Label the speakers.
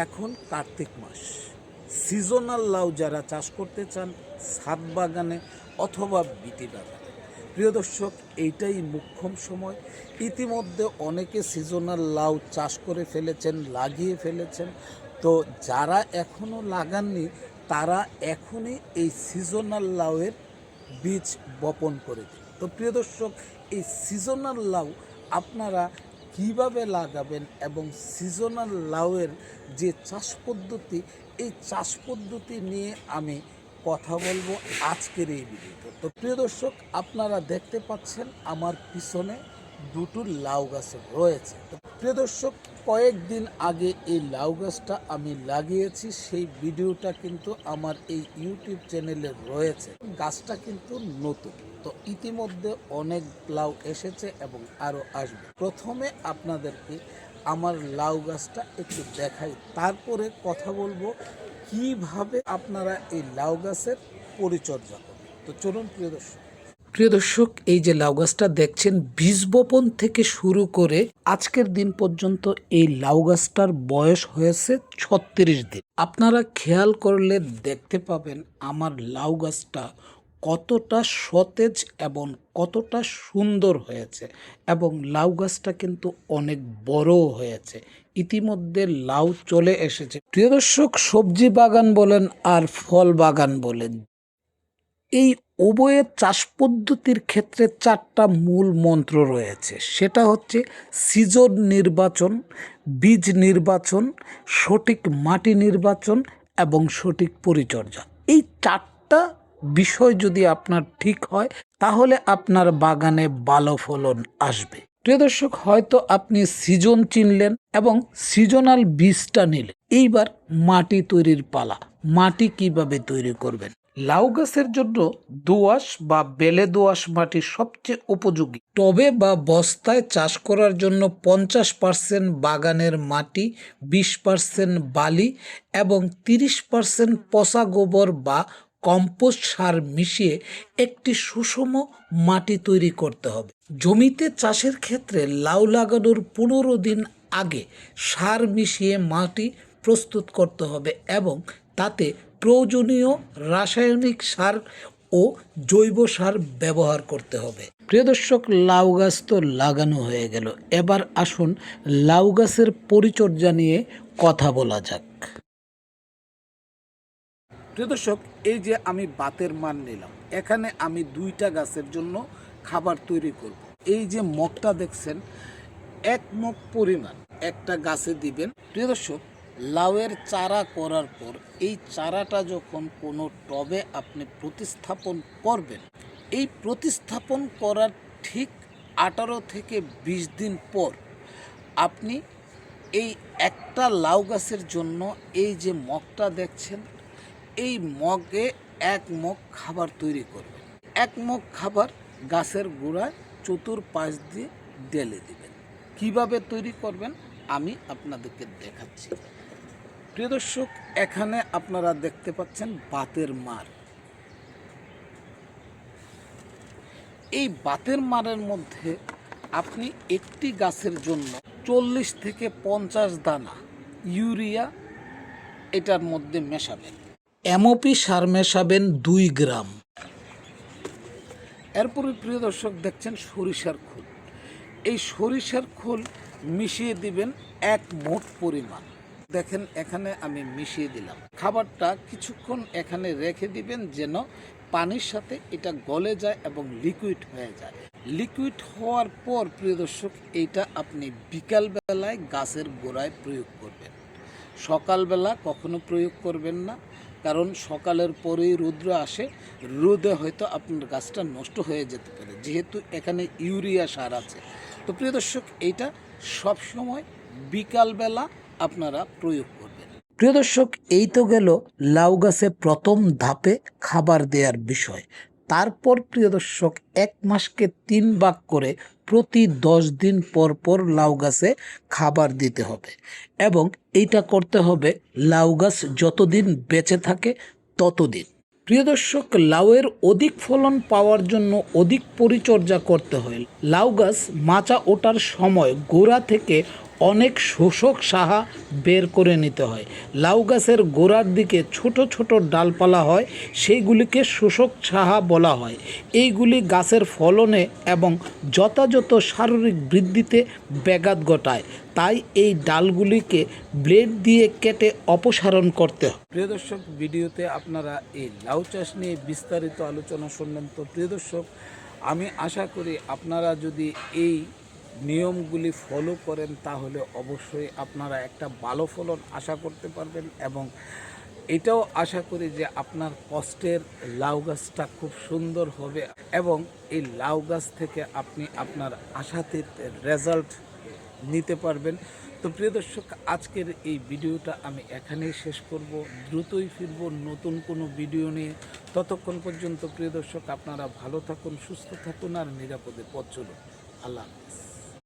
Speaker 1: এখন কার্তিক মাস, সিজনাল লাউ যারা চাষ করতে চান ছাদ বাগানে অথবা বিটি বাগানে, প্রিয় দর্শক, এইটাই মোক্ষম সময়। ইতিমধ্যে অনেকে সিজনাল লাউ চাষ করে ফেলেছেন, লাগিয়ে ফেলেছেন। তো যারা এখনও লাগাননি তারা এখনই এই সিজনাল লাউয়ের বীজ বপন করে দিন। তো প্রিয় দর্শক, এই সিজনাল লাউ আপনারা কিভাবে লাগাবেন এবং সিজনাল লাউয়ের যে চাষ পদ্ধতি, এই চাষ পদ্ধতি নিয়ে আমি কথা বলবো আজকের এই ভিডিওতে। তো প্রিয় দর্শক, আপনারা দেখতে পাচ্ছেন আমার পিছনে দুটো লাউ গাছ রয়েছে। তো প্রিয় দর্শক, কয়েকদিন আগে এই লাউ গাছটা আমি লাগিয়েছি, সেই ভিডিওটা কিন্তু আমার এই ইউটিউব চ্যানেলে রয়েছে। গাছটা কিন্তু নতুন, তো ইতিমধ্যে অনেক লাউ এসেছে এবং আরও আসবে। প্রথমে আপনাদেরকে আমার লাউ গাছটা একটু দেখাই, তারপরে কথা বলবো কিভাবে আপনারা এই লাউ গাছের পরিচর্যা করবেন। তো চলুন প্রিয় দর্শক, এই যে লাউ গাছটা দেখছেন, বীজ বপন থেকে শুরু করে আজকের দিন পর্যন্ত এই লাউ গাছটার বয়স হয়েছে 36 দিন। আপনারা খেয়াল করলে দেখতে পাবেন আমার লাউ গাছটা কতটা সতেজ এবং কতটা সুন্দর হয়েছে, এবং লাউ গাছটা কিন্তু অনেক বড়ও হয়েছে। ইতিমধ্যে লাউ চলে এসেছে। প্রিয় দর্শক, সবজি বাগান বলেন আর ফল বাগান বলেন, এই উভয়ের চাষ পদ্ধতির ক্ষেত্রে 4টা মূল মন্ত্র রয়েছে। সেটা হচ্ছে সিজন নির্বাচন, বীজ নির্বাচন, সঠিক মাটি নির্বাচন এবং সঠিক পরিচর্যা। এই 4টা বিষয় যদি আপনার ঠিক হয় তাহলে আপনার বাগানে ভালো ফলন আসবে। প্রিয় দর্শক, হয়তো আপনি সিজন চিনলেন এবং সিজনাল বীজটা নিলেন। এইবার মাটি তৈরির পালা। মাটি কিভাবে তৈরি করবেন? লাউ গাছের জন্য দোআঁশ বা বেলে দোআঁশ মাটি সবচেয়ে উপযোগী। টবে বা বস্তায় চাষ করার জন্য 50% বাগানের মাটি, 20% বালি এবং 30% পচা গোবর বা কম্পোস্ট সার মিশিয়ে একটি সুষম মাটি তৈরি করতে হবে। জমিতে চাষের ক্ষেত্রে লাউ লাগানোর 15 দিন আগে সার মিশিয়ে মাটি প্রস্তুত করতে হবে এবং তাতে প্রয়োজনীয় রাসায়নিক সার ও জৈব সার ব্যবহার করতে হবে। প্রিয় দর্শক, লাউ গাছ তো লাগানো হয়ে গেল, এবার আসুন লাউ গাছের পরিচর্যা নিয়ে কথা বলা যাক। প্রিয় দর্শক, এই যে আমি বাতের মান নিলাম, এখানে আমি 2টা গাছের জন্য খাবার তৈরি করব। এই যে মগটা দেখছেন, 1 মগ পরিমাণ একটা গাছে দিবেন। প্রিয় দর্শক, লাউয়ের চারা করার পর এই চারাটা যখন কোনো টবে আপনি প্রতিস্থাপন করবেন, এই প্রতিস্থাপন করার ঠিক 18 থেকে 20 দিন পর আপনি এই একটা লাউ গাছের জন্য এই যে মগটা দেখছেন, এই মগে 1 মগ খাবার তৈরি করবেন। 1 মগ খাবার গাছের গোড়ায় চতুর্পাশ দিয়ে ঢেলে দিবেন। কিভাবে তৈরি করবেন আমি আপনাদেরকে দেখাচ্ছি। প্রিয় দর্শক, এখানে আপনারা দেখতে পাচ্ছেন বাতের মার। এই বাতের মারের মধ্যে আপনি একটি গাছের জন্য 40 থেকে 50 দানা ইউরিয়া এটার মধ্যে মেশাবেন। এমওপি সার মেশাবেন 2 গ্রাম। এরপরে প্রিয় দর্শক দেখছেন সরিষার খোল। এই সরিষার খোল মিশিয়ে দিবেন 1 মুঠ পরিমাণ। দেখেন এখানে আমি মিশিয়ে দিলাম। খাবারটা কিছুক্ষণ এখানে রেখে দিবেন যেন পানির সাথে এটা গলে যায় এবং লিকুইড হয়ে যায়। লিকুইড হওয়ার পর প্রিয় দর্শক, এইটা আপনি বিকালবেলায় গাছের গোড়ায় প্রয়োগ করবেন। সকালবেলা কখনো প্রয়োগ করবেন না, কারণ সকালের পরেই রৌদ্র আসে, রোদে হয়তো আপনার গাছটা নষ্ট হয়ে যেতে পারে, যেহেতু এখানে ইউরিয়া সার আছে। তো প্রিয় দর্শক, এইটা সবসময় বিকালবেলা আপনারা প্রয়োগ করবেন। প্রিয় দর্শক, এই তো গেল লাউ গাছে প্রথম ধাপে খাবার দেওয়ার বিষয়। তারপর প্রিয় দর্শক, 1 মাসকে 3 ভাগ করে প্রতি 10 দিন পর পর লাউ গাছে খাবার দিতে হবে, এবং এইটা করতে হবে লাউ গাছ যতদিন বেঁচে থাকে ততদিন। প্রিয় দর্শক, লাউয়ের অধিক ফলন পাওয়ার জন্য অধিক পরিচর্যা করতে হয়। লাউ গাছ মাচা ওঠার সময় গোড়া থেকে অনেক শোষক সাহা বের করে নিতে হয়। লাউ গাছের গোড়ার দিকে ছোট ছোট ডালপালা হয়, সেইগুলিকে শোষক সাহা বলা হয়। এইগুলি গাছের ফলনে এবং যথাযথ শারীরিক বৃদ্ধিতে ব্যাঘাত ঘটায়, তাই এই ডালগুলিকে ব্লেড দিয়ে কেটে অপসারণ করতে হয়। প্রিয় দর্শক, ভিডিওতে আপনারা এই লাউ চাষ নিয়ে বিস্তারিত আলোচনা শুনলেন। তো প্রিয় দর্শক, আমি আশা করি আপনারা যদি এই নিয়মগুলি ফলো করেন তাহলে অবশ্যই আপনারা একটা ভালো ফলন আশা করতে পারবেন, এবং এটাও আশা করি যে আপনার কষ্টের লাউ গাছটা খুব সুন্দর হবে এবং এই লাউ গাছ থেকে আপনি আপনার আশাতীত রেজাল্ট নিতে পারবেন। তো প্রিয় দর্শক, আজকের এই ভিডিওটা আমি এখানেই শেষ করব। দ্রুতই ফিরব নতুন কোনো ভিডিও নিয়ে। ততক্ষণ পর্যন্ত প্রিয় দর্শক, আপনারা ভালো থাকুন, সুস্থ থাকুন আর নিরাপদে পথ চলুন। আল্লাহ হাফেজ।